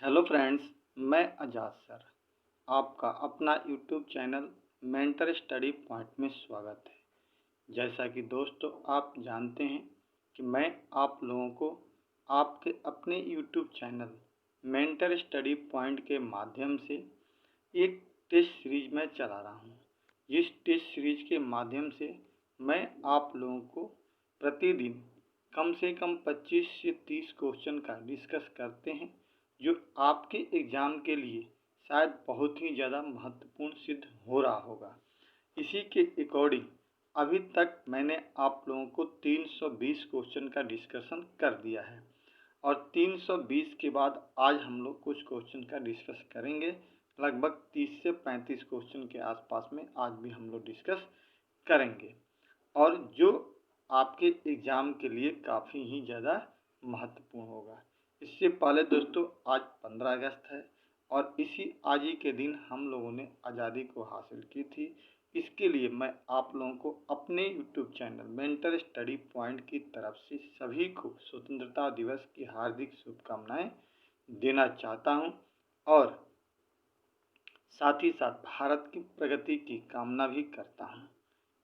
Hello friends, मैं आजाद sir आपका अपना YouTube channel mentor study point में स्वागत है। जैसा कि दोस्तों आप जानते हैं कि मैं आप लोगों को आपके अपने YouTube channel mentor study point के माध्यम से एक टेस्ट सीरीज में चला रहा हूँ। इस टेस्ट सीरीज के माध्यम से मैं आप लोगों को प्रतिदिन कम से कम 25 से 30 क्वेश्चन का डिस्कस करते हैं, जो आपके एग्ज़ाम के लिए शायद बहुत ही ज़्यादा महत्वपूर्ण सिद्ध हो रहा होगा। इसी के अकॉर्डिंग अभी तक मैंने आप लोगों को 320 क्वेश्चन का डिस्कशन कर दिया है और 320 के बाद आज हम लोग कुछ क्वेश्चन का डिस्कस करेंगे। लगभग 30 से 35 क्वेश्चन के आसपास में आज भी हम लोग डिस्कस करेंगे और जो आपके एग्ज़ाम के लिए काफ़ी ही ज़्यादा महत्वपूर्ण होगा। इससे पहले दोस्तों आज 15 अगस्त है और इसी आज ही के दिन हम लोगों ने आज़ादी को हासिल की थी। इसके लिए मैं आप लोगों को अपने YouTube channel mentor study point की तरफ से सभी को स्वतंत्रता दिवस की हार्दिक शुभकामनाएं देना चाहता हूं और साथ ही साथ भारत की प्रगति की कामना भी करता हूं।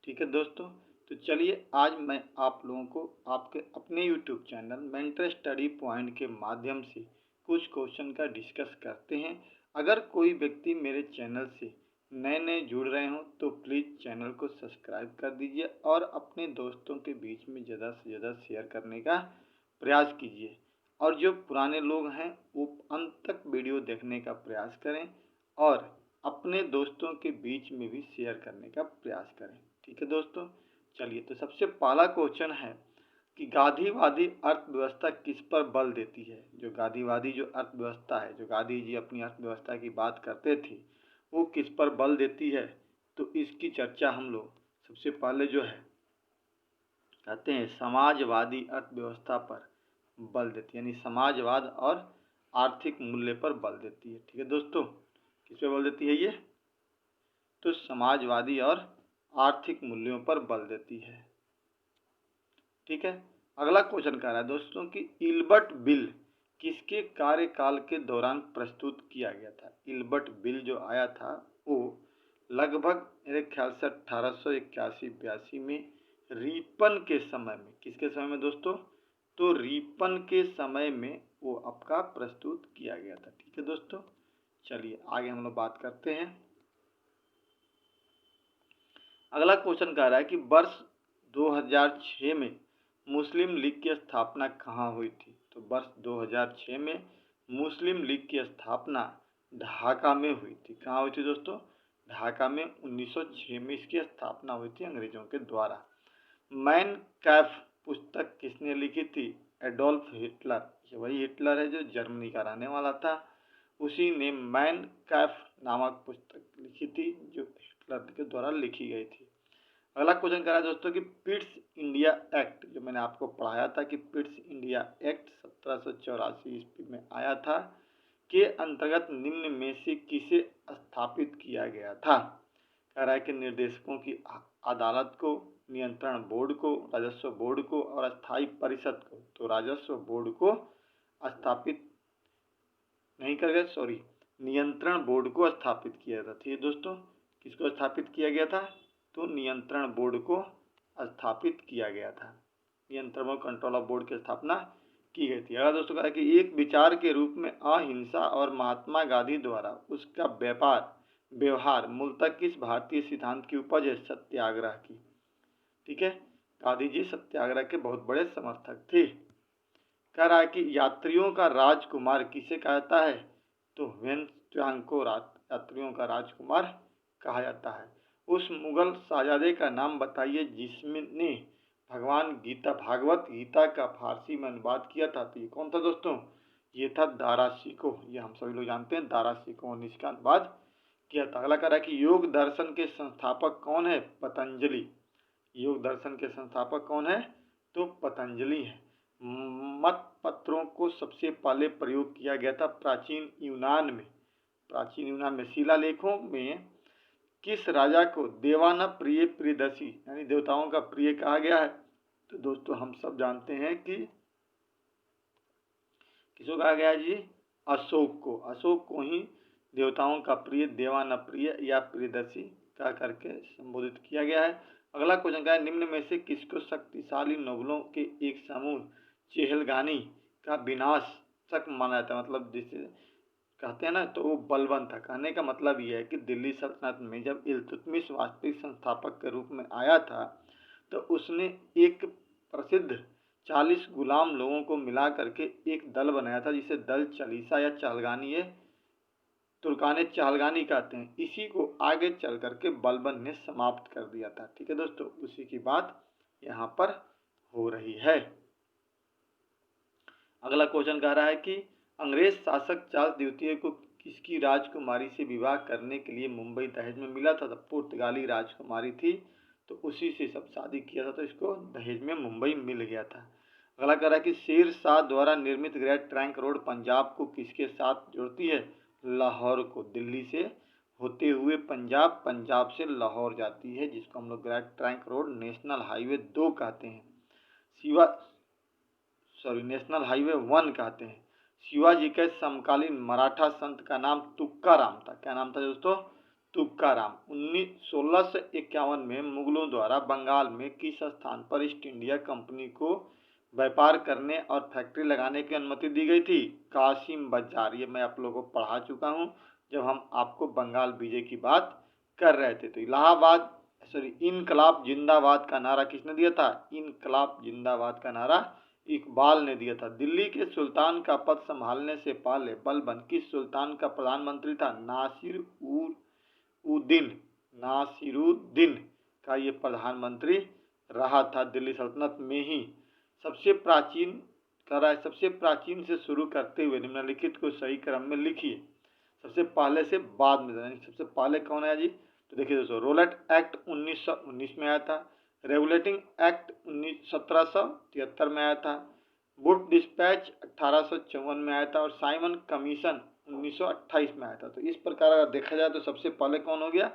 ठीक है दोस्तों, तो चलिए आज मैं आप लोगों को आपके अपने YouTube channel mentor study point के माध्यम से कुछ क्वेश्चन का डिस्कस करते हैं। अगर कोई व्यक्ति मेरे चैनल से नए जुड़ रहे हों तो प्लीज़ चैनल को सब्सक्राइब कर दीजिए और अपने दोस्तों के बीच में ज़्यादा से ज़्यादा शेयर करने का प्रयास कीजिए और जो पुराने लोग हैं वो अंत तक वीडियो देखने का प्रयास करें और अपने दोस्तों के बीच में भी शेयर करने का प्रयास करें। ठीक है दोस्तों, चलिए तो सबसे पहला क्वेश्चन है कि गांधीवादी अर्थव्यवस्था किस पर बल देती है। जो गांधीवादी जो अर्थव्यवस्था है, जो गांधी जी अपनी अर्थव्यवस्था की बात करते थे, वो किस पर बल देती है, तो इसकी चर्चा हम लोग सबसे पहले जो है कहते हैं समाजवादी अर्थव्यवस्था पर बल देती है, यानी समाजवाद और आर्थिक मूल्य पर बल देती है। ठीक है दोस्तों, किस पर बल देती है ये, तो समाजवादी और आर्थिक मूल्यों पर बल देती है। ठीक है, अगला क्वेश्चन कह रहा है दोस्तों कि इल्बर्ट बिल किसके कार्यकाल के दौरान प्रस्तुत किया गया था। इल्बर्ट बिल जो आया था वो लगभग मेरे ख्याल से 1881-82 में रिपन के समय में, किसके समय में दोस्तों, तो रिपन के समय में वो आपका प्रस्तुत किया गया था। ठीक है दोस्तों, चलिए आगे हम लोग बात करते हैं। अगला क्वेश्चन कह रहा है कि वर्ष 2006 में मुस्लिम लीग की स्थापना कहाँ हुई थी। तो वर्ष 2006 में मुस्लिम लीग की स्थापना ढाका में हुई थी। कहाँ हुई थी दोस्तों, ढाका में 1906 में इसकी स्थापना हुई थी अंग्रेजों के द्वारा। मैन कैफ पुस्तक किसने लिखी थी, एडोल्फ हिटलर। ये वही हिटलर है जो जर्मनी का रहने वाला था, उसी ने मैन कैफ नामक पुस्तक लिखी थी जो हिटलर के द्वारा लिखी गई थी। अगला क्वेश्चन कह रहा है दोस्तों कि पिट्स इंडिया एक्ट, जो मैंने आपको पढ़ाया था कि पिट्स इंडिया एक्ट 1784 ईस्वी में आया था, के अंतर्गत निम्न में से किसे स्थापित किया गया था। कह रहा है कि निर्देशकों की अदालत को, नियंत्रण बोर्ड को, राजस्व बोर्ड को और स्थायी परिषद को। तो राजस्व बोर्ड को स्थापित नहीं कर गया, सॉरी, नियंत्रण बोर्ड को स्थापित किया था। ठीक है दोस्तों, किसको स्थापित किया गया था, तो नियंत्रण बोर्ड को स्थापित किया गया था। नियंत्रण और कंट्रोल ऑफ बोर्ड की स्थापना की गई थी। अगर दोस्तों कहा कि एक विचार के रूप में अहिंसा और महात्मा गांधी द्वारा उसका व्यवहार मूलतः किस भारतीय सिद्धांत की उपज है, सत्याग्रह की। ठीक है, गांधी जी सत्याग्रह के बहुत बड़े समर्थक थे। कह रहा है कि यात्रियों का राजकुमार किसे कहता है, तो ह्वेन को यात्रियों का राजकुमार कहा जाता है। उस मुगल शाहजादे का नाम बताइए जिसने भगवान गीता भागवत गीता का फारसी में अनुवाद किया था। तो ये कौन था दोस्तों, ये था दारा शिकोह। ये हम सभी लोग जानते हैं, दारा शिकोह ने इसका अनुवाद किया था। अगला कह रहा है कि योग दर्शन के संस्थापक कौन है, पतंजलि। योग दर्शन के संस्थापक कौन है, तो पतंजलि है। मत पत्रों को सबसे पहले प्रयोग किया गया था प्राचीन यूनान में शिलालेखों में किस राजा को देवाना प्रिय प्रियदर्शी यानी देवताओं का प्रिय कहा गया है। तो दोस्तों हम सब जानते हैं कि किसको कहा गया है जी, अशोक को ही देवताओं का प्रिय, देवानप्रिय या प्रियदर्शी कह करके संबोधित किया गया है। अगला क्वेश्चन क्या है, निम्न में से किसको शक्तिशाली नोबलों के एक समूह चेहलगानी का विनाशक माना जाता है, मतलब जिसे कहते हैं ना, तो वो बलबन था। कहने का मतलब ये है कि दिल्ली सल्तनत में जब इल्तुतमिश वास्तविक संस्थापक के रूप में आया था तो उसने एक प्रसिद्ध 40 गुलाम लोगों को मिला करके एक दल बनाया था, जिसे दल चालीसा या चहलगानी है, तुर्काने चहलगानी कहते हैं। इसी को आगे चल करके बलबन ने समाप्त कर दिया था। ठीक है दोस्तों, उसी की बात यहाँ पर हो रही है। अगला क्वेश्चन कह रहा है कि अंग्रेज शासक चार्ल्स द्वितीय को किसकी राजकुमारी से विवाह करने के लिए मुंबई दहेज में मिला था? तो पुर्तगाली राजकुमारी थी, तो उसी से सब शादी किया था, तो इसको दहेज में मुंबई मिल गया था। अगला कह रहा है कि शेर शाह द्वारा निर्मित ग्रेट ट्रंक रोड पंजाब को किसके साथ जोड़ती है? लाहौर को। दिल्ली से होते हुए पंजाब, पंजाब से लाहौर जाती है, जिसको हम लोग great trunk road national highway 2 कहते हैं। नेशनल हाईवे 1 कहते हैं। शिवाजी के समकालीन मराठा संत का नाम तुकाराम था। क्या नाम था दोस्तों? तुकाराम। 1651 में मुगलों द्वारा बंगाल में किस स्थान पर ईस्ट इंडिया कंपनी को व्यापार करने और फैक्ट्री लगाने की अनुमति दी गई थी? कासिम बाजार। ये मैं आप लोगों को पढ़ा चुका हूँ जब हम आपको बंगाल विजय की बात कर रहे थे। तो इनकलाब जिंदाबाद का नारा किसने दिया था? इनकलाब जिंदाबाद का नारा इकबाल ने दिया था। दिल्ली के सुल्तान का पद संभालने से पहले बलबन किस सुल्तान का प्रधानमंत्री था? नासिरुद्दीन का ये प्रधानमंत्री रहा था दिल्ली सल्तनत में ही। सबसे प्राचीन से शुरू करते हुए निम्नलिखित को सही क्रम में लिखिए। सबसे पहले से बाद में, सबसे पहले कौन है जी? तो देखिए दोस्तों, रोलेट एक्ट 1919 में आया था, रेगुलेटिंग एक्ट 1773 में आया था, वुड डिस्पैच 1854 में आया था और साइमन कमीशन 1928 में आया था। तो इस प्रकार अगर देखा जाए तो सबसे पहले कौन हो गया?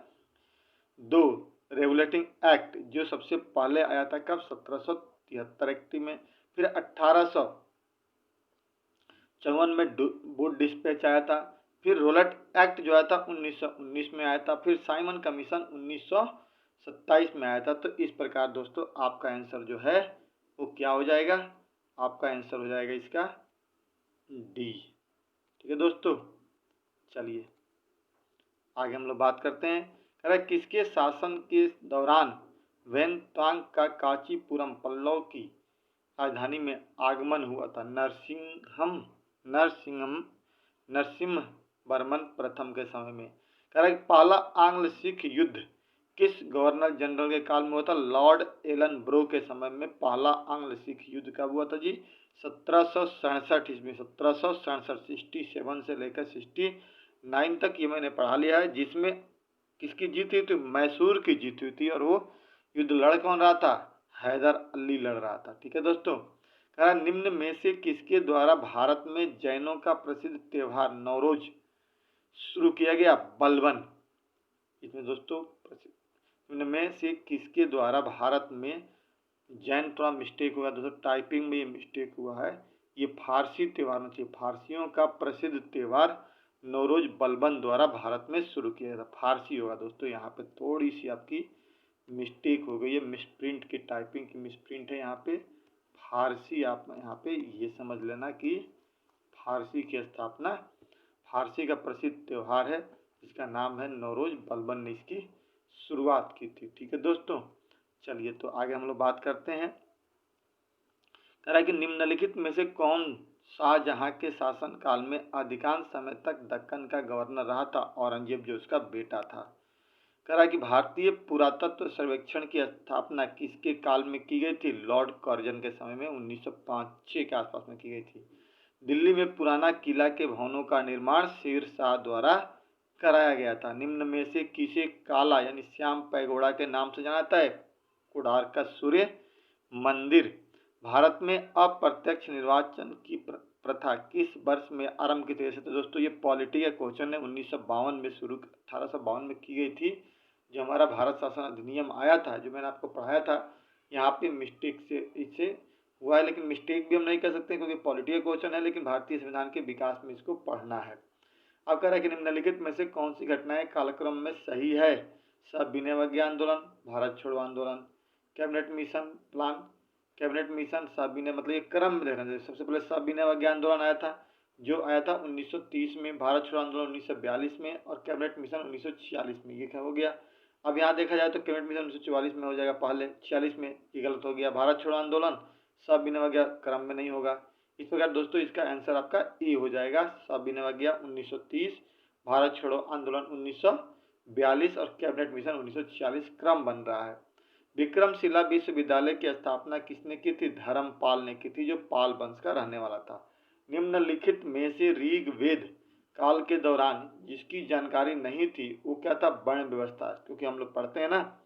2 रेगुलेटिंग एक्ट, जो सबसे पहले आया था कब? 1773 एक्ट में। फिर 1854 में वुड डिस्पैच आया था। फिर रोलेट एक्ट जो आया था 1919 में आया था। फिर साइमन कमीशन 1927 में आया था। तो इस प्रकार दोस्तों आपका आंसर जो है वो क्या हो जाएगा? आपका आंसर हो जाएगा इसका डी। ठीक है दोस्तों, चलिए आगे हम लोग बात करते हैं। कह रहा है किसके शासन के दौरान वेनतांग का कांचीपुरम पल्लव की राजधानी में आगमन हुआ था? नरसिम्हवर्मन प्रथम के समय में। कह रहा है पहला आंग्ल सिख युद्ध किस गवर्नर जनरल के काल में हुआ था? लॉर्ड एलन ब्रो के समय में पहला आंग्ल सिख युद्ध कब हुआ था जी? 1767 ईस्वी। 1767, 67 से लेकर 69 तक ये मैंने पढ़ा लिया है। जिसमें किसकी जीत हुई थी? मैसूर की जीत हुई थी। और वो युद्ध लड़ कौन रहा था? हैदर अली लड़ रहा था। ठीक है दोस्तों, कहा निम्न में से किसके द्वारा भारत में जैनों का प्रसिद्ध त्योहार नवरोज शुरू किया गया? बलबन। इसमें दोस्तों निम्न में से किसके द्वारा भारत में जैन, थोड़ा मिस्टेक हुआ दोस्तों, टाइपिंग में ये मिस्टेक हुआ है, ये फारसी त्योहार नहीं चाहिए। फारसियों का प्रसिद्ध त्योहार नवरोज बलबन द्वारा भारत में शुरू किया गया था। फारसी होगा दोस्तों, यहाँ पे थोड़ी सी आपकी मिस्टेक हो गई है, मिसप्रिंट की, टाइपिंग की मिसप्रिंट है यहाँ पे। फारसी आप यहाँ पे ये समझ लेना कि फारसी की स्थापना, फारसी का प्रसिद्ध त्यौहार है जिसका नाम है नवरोज, बलबन ने इसकी शुरुआत की थी। ठीक है दोस्तों, चलिए तो आगे हम लोग बात करते हैं। कह रहा है कि निम्नलिखित में से कौन शाहजहां के शासन काल में अधिकांश समय तक दक्कन का गवर्नर रहा था? औरंगजेब जो उसका बेटा था। कह रहा है कि भारतीय पुरातत्व सर्वेक्षण की स्थापना किसके काल में की गई थी? लॉर्ड कर्जन के समय में 1905-6 के आसपास में की गई थी। दिल्ली में पुराना किला के भवनों का निर्माण शेर शाह द्वारा कराया गया था। निम्न में से किसे काला यानी श्याम पैगोड़ा के नाम से जाना जाता है? कोणार्क सूर्य मंदिर। भारत में अप्रत्यक्ष निर्वाचन की प्रथा किस वर्ष में आरंभ की थी? तो दोस्तों ये पॉलिटी का क्वेश्चन है। 1952 में शुरू, 1852 में की गई थी। जो हमारा भारत शासन अधिनियम आया था, जो मैंने आपको पढ़ाया था, यहाँ पे मिस्टेक से इसे हुआ है, लेकिन मिस्टेक भी हम नहीं कह सकते क्योंकि पॉलिटिकल क्वेश्चन है, लेकिन भारतीय संविधान के विकास में इसको पढ़ना है। अब कह रहा है कि निम्नलिखित में से कौन सी घटनाएं कालक्रम में सही है? सविनय अवज्ञा आंदोलन, भारत छोड़ो आंदोलन, cabinet mission plan, cabinet mission, सविनय, मतलब ये क्रम में देखना चाहिए। सबसे पहले सविनय अवज्ञा आंदोलन आया था, जो आया था 1930 में, भारत छोड़ो आंदोलन 1942 में, और कैबिनेट मिशन 1946 में। ये क्या हो गया? अब यहाँ देखा जाए तो कैबिनेट मिशन 1944 में हो जाएगा, पहले 46 में, ये गलत हो गया। भारत छोड़ो आंदोलन सविनय अवज्ञा क्रम में नहीं होगा। इस प्रकार दोस्तों इसका आंसर आपका ए हो जाएगा, सविनय अवज्ञा 1930, भारत छोड़ो आंदोलन 1942 और कैबिनेट मिशन 1946 क्रम बन रहा है। विक्रमशिला विश्वविद्यालय की स्थापना किसने की थी? धर्मपाल ने की थी, जो पाल वंश का रहने वाला था। निम्नलिखित में से ऋग्वेद काल के दौरान जिसकी जानकारी नहीं थी वो क्या था? वर्ण व्यवस्था। क्योंकि हम लोग पढ़ते हैं ना,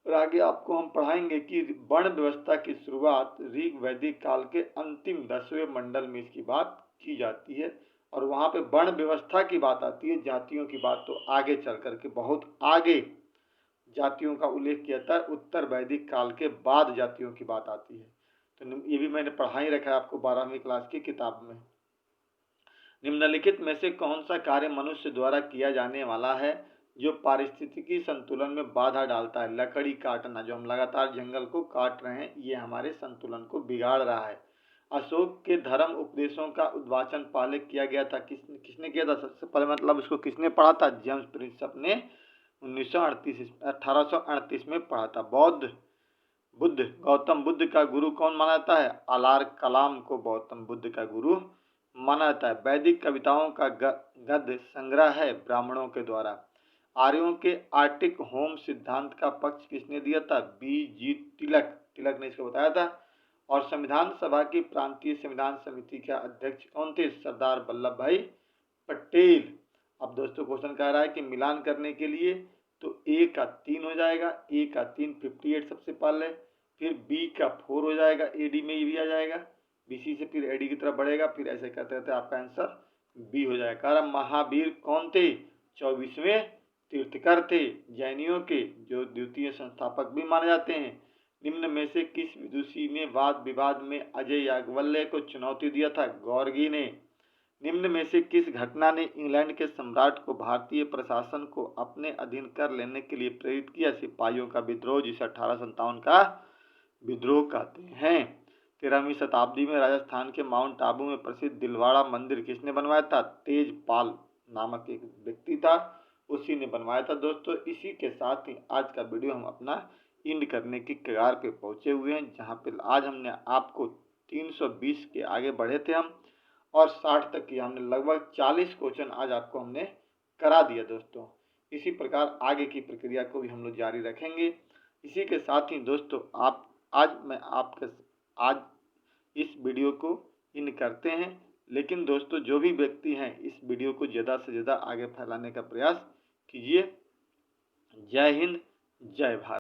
और आगे आपको हम पढ़ाएंगे कि वर्ण व्यवस्था की शुरुआत ऋग्वैदिक काल के अंतिम 10वें मंडल में इसकी बात की जाती है, और वहाँ पे वर्ण व्यवस्था की बात आती है। जातियों की बात तो आगे चल करके, बहुत आगे जातियों का उल्लेख किया था, उत्तर वैदिक काल के बाद जातियों की बात आती है। तो ये भी मैंने पढ़ा ही रखा है आपको 12वीं क्लास की किताब में। निम्नलिखित में से कौन सा कार्य मनुष्य द्वारा किया जाने वाला है जो पारिस्थितिकी संतुलन में बाधा डालता है? लकड़ी काटना, जो हम लगातार जंगल को काट रहे हैं, ये हमारे संतुलन को बिगाड़ रहा है। अशोक के धर्म उपदेशों का उद्वाचन पहले किया गया था, किसने किया था? सबसे पहले मतलब उसको किसने पढ़ा था? जेम्स प्रिंसप ने 1838 में पढ़ा था। गौतम बुद्ध का गुरु कौन माना जाता है? अलार कलाम को गौतम बुद्ध का गुरु माना जाता है। वैदिक कविताओं का गद्य संग्रह है ब्राह्मणों के द्वारा। आर्यों के आर्टिक होम सिद्धांत का पक्ष किसने दिया था? बी.जी. तिलक ने इसको बताया था। और संविधान सभा की प्रांतीय संविधान समिति के अध्यक्ष कौन थे? सरदार वल्लभ भाई पटेल। अब दोस्तों क्वेश्चन कह रहा है कि मिलान करने के लिए तो ए का 3 हो जाएगा, ए का 3 58 सबसे पहले, फिर बी का 4 हो जाएगा, एडी में ये भी आ जाएगा, बीसी से फिर एडी की तरफ बढ़ेगा, फिर ऐसे करते रहते आपका आंसर बी हो जाएगा। कारण महावीर कौन थे? 24वें तीर्थकर थे, जैनियों के, जो द्वितीय संस्थापक भी माने जाते हैं। निम्न में से किस विदुषी ने वाद विवाद में अजय याज्ञवल्क्य को चुनौती दिया था? गॉर्गी ने। निम्न में से किस घटना ने इंग्लैंड के सम्राट को भारतीय प्रशासन को अपने अधीन कर लेने के लिए प्रेरित किया? सिपाहियों का विद्रोह, जिसे 1857 का विद्रोह कहते हैं। 13वीं शताब्दी में राजस्थान के माउंट आबू में प्रसिद्ध दिलवाड़ा मंदिर किसने बनवाया था? तेजपाल नामक एक व्यक्ति था, उसी ने बनवाया था। दोस्तों इसी के साथ ही आज का वीडियो हम अपना एंड करने की कगार पे पहुंचे हुए हैं, जहां पे आज हमने आपको 320 के आगे बढ़े थे हम, और 60 तक की हमने लगभग 40 क्वेश्चन आज आपको हमने करा दिया। दोस्तों इसी प्रकार आगे की प्रक्रिया को भी हम लोग जारी रखेंगे। इसी के साथ ही दोस्तों आज इस वीडियो को इन करते हैं, लेकिन दोस्तों जो भी व्यक्ति हैं इस वीडियो को ज़्यादा से ज़्यादा आगे फैलाने का प्रयास कीजिए। जय हिंद, जय भारत।